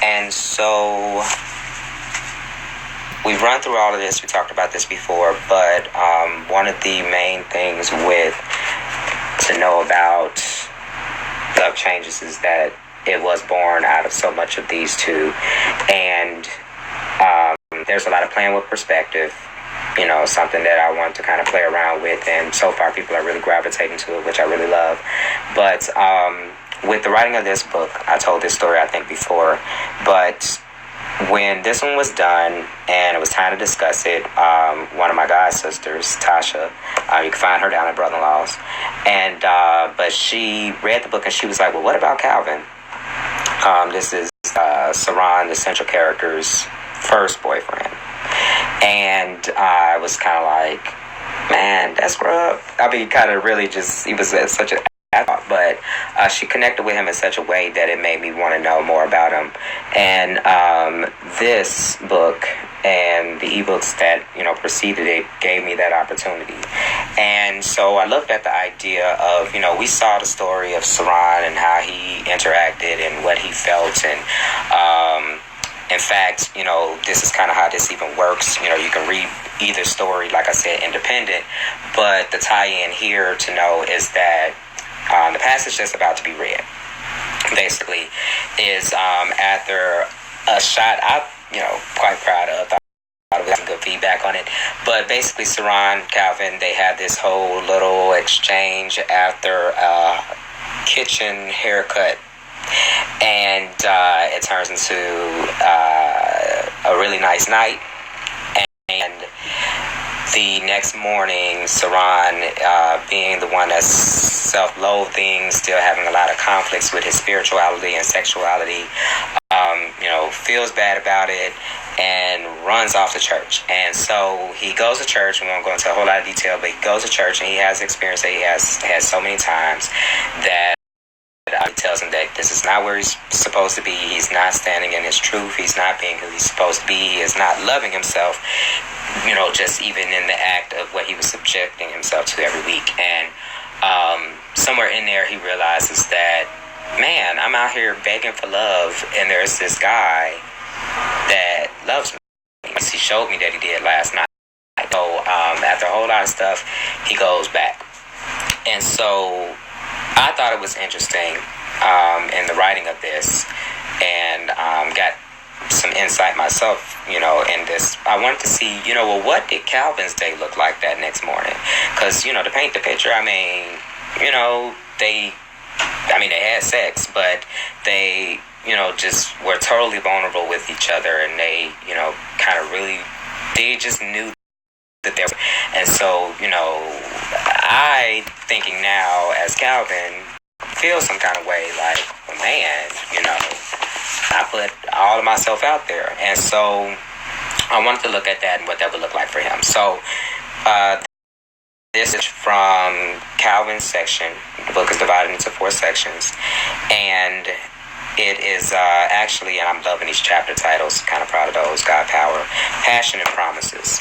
And so we've run through all of this. We talked about this before, but one of the main things to know about Love Changes is that it was born out of so much of these two. And there's a lot of playing with perspective, something that I want to kind of play around with. And so far, people are really gravitating to it, which I really love. But with the writing of this book, I told this story, I think, before. But when this one was done and it was time to discuss it, one of my god sisters, Tasha, you can find her down at Brother-in-Law's, and but she read the book and she was like, well, what about Calvin? This is Saran, the central character's first boyfriend. And I was kind of like, man, that's scrub. I mean, kind of really just, he was such a but she connected with him in such a way that it made me want to know more about him. And this book and the ebooks that preceded it gave me that opportunity. And so I looked at the idea of, we saw the story of Saran and how he interacted and what he felt. And in fact, this is kind of how this even works. You can read either story, like I said, independent, but the tie-in here to know is that the passage that's about to be read, basically, is after a shot I'm, quite proud of. I got some good feedback on it. But basically, Saran, Calvin, they had this whole little exchange after a kitchen haircut. And it turns into a really nice night. And the next morning, Saran, being the one that's self-loathing, still having a lot of conflicts with his spirituality and sexuality, feels bad about it and runs off to church. And so he goes to church. We won't go into a whole lot of detail, but he goes to church and he has experience that he has had so many times that it tells him that this is not where he's supposed to be. He's not standing in his truth. He's not being who he's supposed to be. He is not loving himself, just even in the act of what he was subjecting himself to every week. And somewhere in there, he realizes that, man, I'm out here begging for love, and there's this guy that loves me. He showed me that he did last night. So after a whole lot of stuff, he goes back. And so I thought it was interesting in the writing of this, and got some insight myself, in this. I wanted to see, what did Calvin's day look like that next morning? Because, to paint the picture, they had sex, but they, just were totally vulnerable with each other, and they, kind of really, they just knew that they were. And so, I, thinking now as Calvin, feel some kind of way like, man, I put all of myself out there. And so I wanted to look at that and what that would look like for him. So this is from Calvin's section. The book is divided into 4 sections. And it is actually, and I'm loving these chapter titles, kind of proud of those, God Power, Passion and Promises.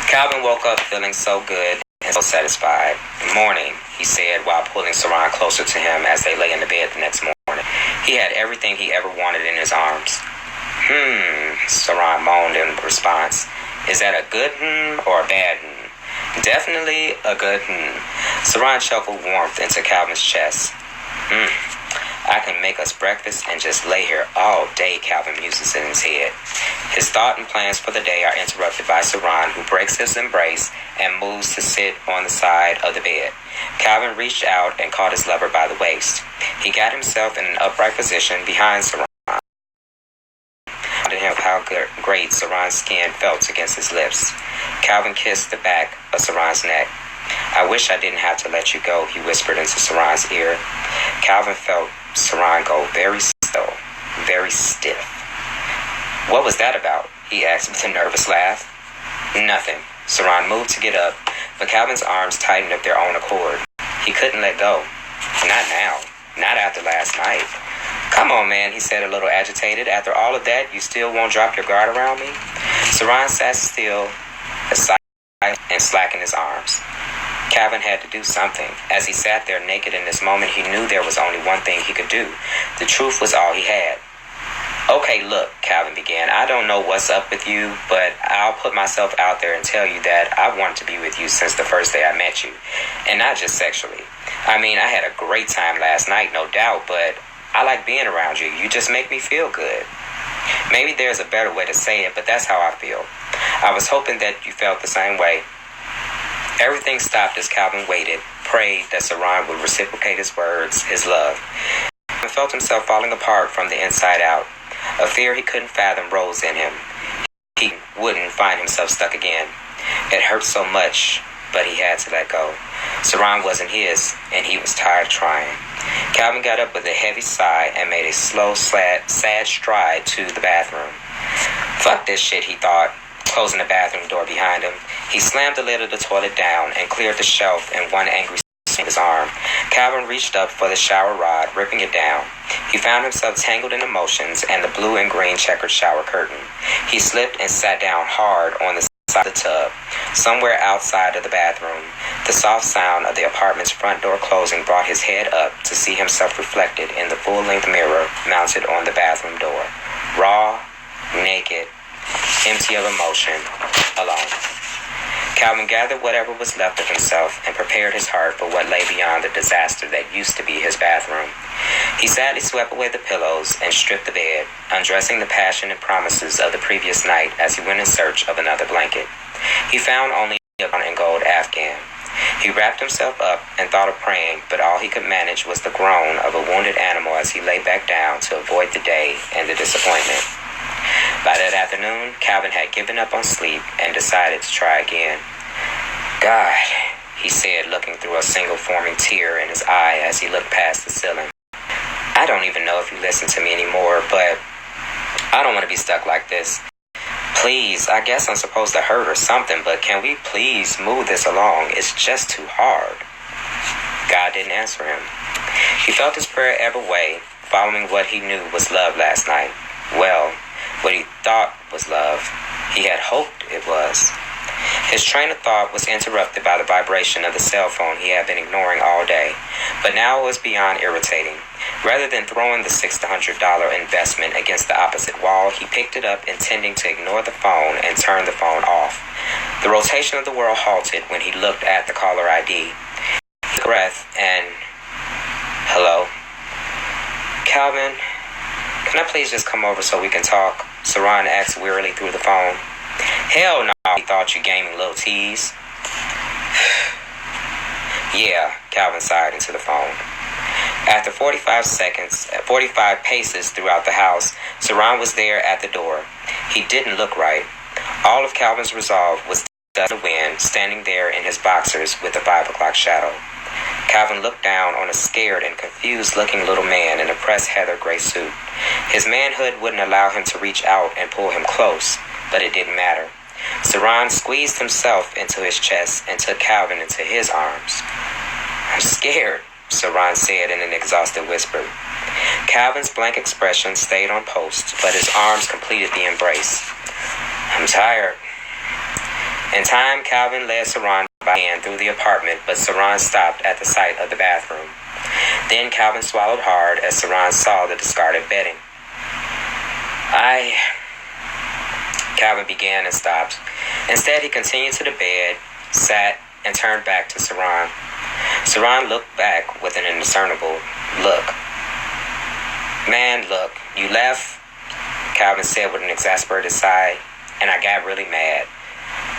Calvin woke up feeling so good and so satisfied. Good morning, he said while pulling Saran closer to him as they lay in the bed the next morning. He had everything he ever wanted in his arms. Saran moaned in response. Is that a good or a bad Definitely a good Saran shuffled warmth into Calvin's chest. I can make us breakfast and just lay here all day, Calvin muses in his head. His thought and plans for the day are interrupted by Saran, who breaks his embrace and moves to sit on the side of the bed. Calvin reached out and caught his lover by the waist. He got himself in an upright position behind Saran. To him how great Saran's skin felt against his lips. Calvin kissed the back of Saran's neck. I wish I didn't have to let you go, he whispered into Saran's ear. Calvin felt Saran go very still, very stiff. What was that about? He asked with a nervous laugh. Nothing. Saran moved to get up, but Calvin's arms tightened of their own accord. He couldn't let go. Not now. Not after last night. Come on, man, he said, a little agitated. After all of that, you still won't drop your guard around me? Saran sat still, aside, and slackened his arms. Calvin had to do something. As he sat there naked in this moment, he knew there was only one thing he could do. The truth was all he had. Okay, look, Calvin began. I don't know what's up with you, but I'll put myself out there and tell you that I wanted to be with you since the first day I met you. And not just sexually. I mean, I had a great time last night, no doubt, but I like being around you. You just make me feel good. Maybe there's a better way to say it, but that's how I feel. I was hoping that you felt the same way. Everything stopped as Calvin waited, prayed that Saran would reciprocate his words, his love. He felt himself falling apart from the inside out. A fear he couldn't fathom rose in him. He wouldn't find himself stuck again. It hurt so much, but he had to let go. Saran wasn't his, and he was tired of trying. Calvin got up with a heavy sigh and made a slow, sad stride to the bathroom. Fuck this shit, he thought, closing the bathroom door behind him. He slammed the lid of the toilet down and cleared the shelf in one angry swing of his arm. Calvin reached up for the shower rod, ripping it down. He found himself tangled in emotions and the blue and green checkered shower curtain. He slipped and sat down hard on the side of the tub, somewhere outside of the bathroom. The soft sound of the apartment's front door closing brought his head up to see himself reflected in the full-length mirror mounted on the bathroom door. Raw, naked, empty of emotion, alone. Calvin gathered whatever was left of himself and prepared his heart for what lay beyond the disaster that used to be his bathroom. He sadly swept away the pillows and stripped the bed, undressing the passionate promises of the previous night as he went in search of another blanket. He found only a brown and gold Afghan. He wrapped himself up and thought of praying, but all he could manage was the groan of a wounded animal as he lay back down to avoid the day and the disappointment. By that afternoon, Calvin had given up on sleep and decided to try again. God, he said, looking through a single forming tear in his eye as he looked past the ceiling. I don't even know if you listen to me anymore, but I don't want to be stuck like this. Please, I guess I'm supposed to hurt or something, but can we please move this along? It's just too hard. God didn't answer him. He felt his prayer ebb away, following what he knew was love last night. Well, what he thought was love, he had hoped it was. His train of thought was interrupted by the vibration of the cell phone he had been ignoring all day, but now it was beyond irritating. Rather than throwing the $600 investment against the opposite wall, he picked it up, intending to ignore the phone and turn the phone off. The rotation of the world halted when he looked at the caller ID. He took a breath and... Hello? Calvin, can I please just come over so we can talk? Saran asked wearily through the phone. Hell no, he thought, you gaming little tease. Yeah, Calvin sighed into the phone. After 45 paces throughout the house, Saran was there at the door. He didn't look right. All of Calvin's resolve was in the wind, standing there in his boxers with the 5 o'clock shadow. Calvin looked down on a scared and confused-looking little man in a pressed heather gray suit. His manhood wouldn't allow him to reach out and pull him close, but it didn't matter. Saran squeezed himself into his chest and took Calvin into his arms. I'm scared, Saran said in an exhausted whisper. Calvin's blank expression stayed on post, but his arms completed the embrace. I'm tired. In time, Calvin led Saran by hand through the apartment, but Saran stopped at the sight of the bathroom. Then Calvin swallowed hard as Saran saw the discarded bedding. Calvin began and stopped. Instead, he continued to the bed, sat, and turned back to Saran. Saran looked back with an indiscernible look. Man, look, you left, Calvin said with an exasperated sigh, and I got really mad.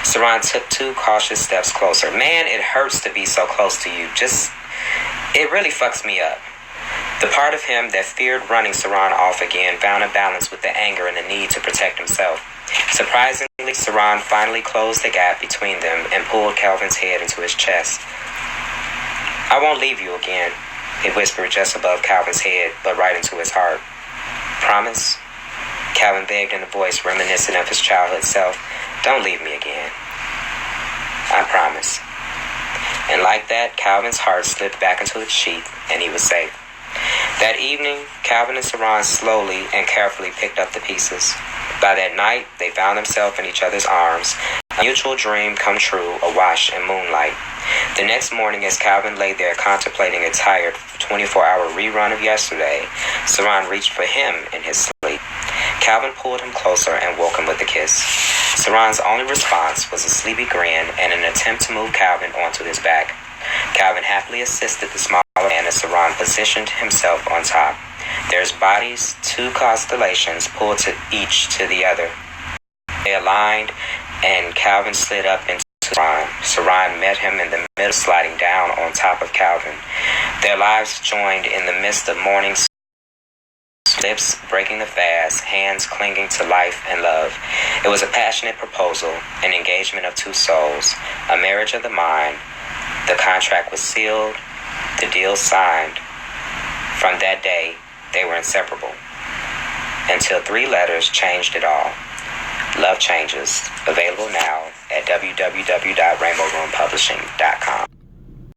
Saran took 2 cautious steps closer. Man, it hurts to be so close to you. It really fucks me up. The part of him that feared running Saran off again found a balance with the anger and the need to protect himself. Surprisingly, Saran finally closed the gap between them and pulled Calvin's head into his chest. I won't leave you again, he whispered just above Calvin's head, but right into his heart. Promise? Calvin begged in a voice reminiscent of his childhood self. Don't leave me again. I promise. And like that, Calvin's heart slipped back into its sheath, and he was safe. That evening, Calvin and Saran slowly and carefully picked up the pieces. By that night, they found themselves in each other's arms, a mutual dream come true awash in moonlight. The next morning, as Calvin lay there contemplating a tired 24-hour rerun of yesterday, Saran reached for him in his sleep. Calvin pulled him closer and woke him with a kiss. Saran's only response was a sleepy grin and an attempt to move Calvin onto his back. Calvin happily assisted the smaller man as Saran positioned himself on top. Their bodies, two constellations, pulled each to the other. They aligned, and Calvin slid up into Saran. Saran met him in the middle, sliding down on top of Calvin. Their lives joined in the midst of morning, lips breaking the fast, hands clinging to life and love. It was a passionate proposal, an engagement of two souls, a marriage of the mind. The contract was sealed, the deal signed. From that day, they were inseparable. Until three letters changed it all. Love Changes, available now at www.rainbowroompublishing.com.